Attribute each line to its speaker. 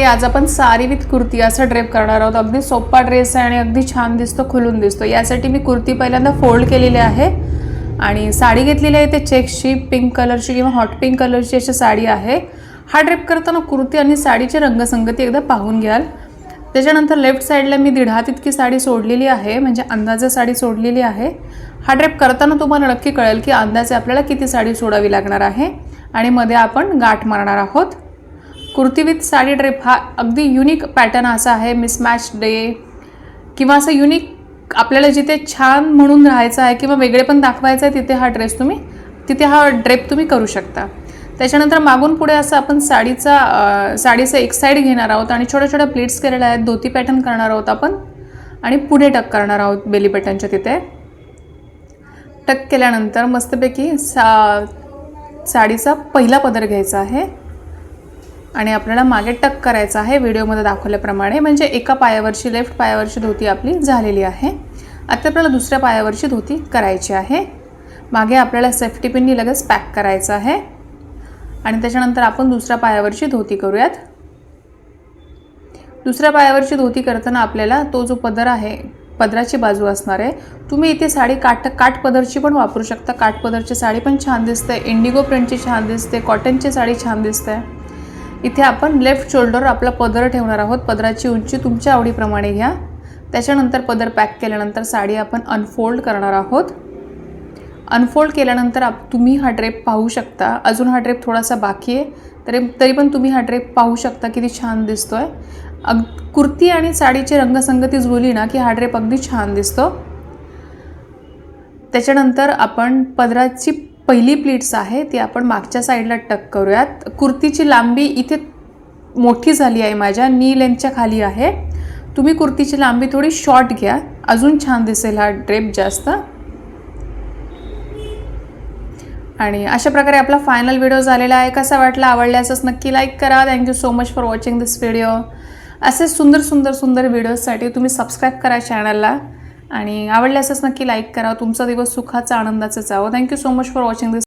Speaker 1: आज आपण साडी विथ कुर्ती असा ड्रेप करणार आहोत। अगदी सोपा ड्रेस आहे आणि अगदी छान दिसतो, खुलून दिसतो। यासाठी मी कुर्ती पहिल्यांदा फोल्ड केलेली आहे आणि साडी घेतलेली आहे ते चेक्सची, पिंक कलरची किंवा हॉट पिंक कलरची अशी साडी आहे। हा ड्रेप करताना कुर्ती आणि साडीची रंगसंगती एकदा पाहून घ्याल। त्याच्यानंतर लेफ्ट साइडला मी 1.5 हात इतकी साडी सोडलेली आहे, म्हणजे अंदाजे साडी सोडलेली आहे। हा ड्रेप करताना तुम्हाला नक्की कळेल की अंदाजे आपल्याला किती साडी सोडावी लागणार आहे आणि मध्ये आपण गाठ मारणार आहोत। कुर्ती विथ साडी ड्रेप हा अगदी युनिक पॅटर्न असा आहे। मिसमॅच डे किंवा असं युनिक आपल्याला जिथे छान म्हणून राहायचं आहे किंवा वेगळे पण दाखवायचं आहे तिथे हा ड्रेप तुम्ही करू शकता। त्याच्यानंतर मागून पुढे असं आपण साडीचा एक साइड घेणार आहोत आणि छोट्या छोट्या प्लीट्स केलेल्या आहेत। धोती पॅटर्न करणार आहोत आपण आणि पुढे टक करणार आहोत। बेली बटनच्या तिथे टक केल्यानंतर मस्तपैकी साडीचा पहिला पदर घ्यायचा आहे आणि आपल्याला मागे टक करायचा आहे व्हिडिओमध्ये दाखवल्याप्रमाणे। म्हणजे एका पायावरची लेफ्ट पायावरची धोती आपली झालेली आहे। आता आपल्याला दुसऱ्या पायावरची धोती करायची आहे। मागे आपल्याला सेफ्टी पिननी लगेच पॅक करायचं आहे आणि त्याच्यानंतर आपण दुसऱ्या पायावरची धोती करूयात। दुसऱ्या पायावरची धोती करताना आपल्याला तो जो पदर आहे, पदराची बाजू असणार आहे, तुम्ही इथे साडी काठ पदरची पण वापरू शकता। काठ पदरची साडी पण छान दिसते, इंडिगो प्रिंटची छान दिसते, कॉटनची साडी छान दिसते। इथे आपण लेफ्ट शोल्डर आपला पदर ठेवणार आहोत। पदराची उंची तुमच्या आवडीप्रमाणे घ्या। त्याच्यानंतर पदर पॅक केल्यानंतर साडी आपण अनफोल्ड करणार आहोत। अनफोल्ड केल्यानंतर तुम्ही हा ड्रेप पाहू शकता। अजून हा ड्रेप थोडासा बाकी आहे, तरी पण तुम्ही हा ड्रेप पाहू शकता किती छान दिसतोय। कुर्ती आणि साडीची रंगसंगती जुळली ना की हा ड्रेप अगदी छान दिसतो। त्याच्यानंतर आपण पदराची पहिली प्लीट्स आहे ती आपण मागच्या साईडला टक करूयात। कुर्तीची लांबी इथे मोठी झाली आहे, माझ्या नी लेंथच्या खाली आहे। तुम्ही कुर्तीची लांबी थोडी शॉर्ट घ्या, अजून छान दिसेल हा ड्रेप जास्त। आणि अशा प्रकारे आपला फायनल व्हिडिओ झालेला आहे। कसा वाटला, आवडल्यासच नक्की लाईक करा। Thank you so much for watching this video. असे सुंदर व्हिडिओजसाठी तुम्ही सबस्क्राईब करा चॅनलला आणि आवडल्यासच नक्की लाईक करा। तुमचा दिवस सुखाचा आनंदाचा जावो। Thank you so much for watching this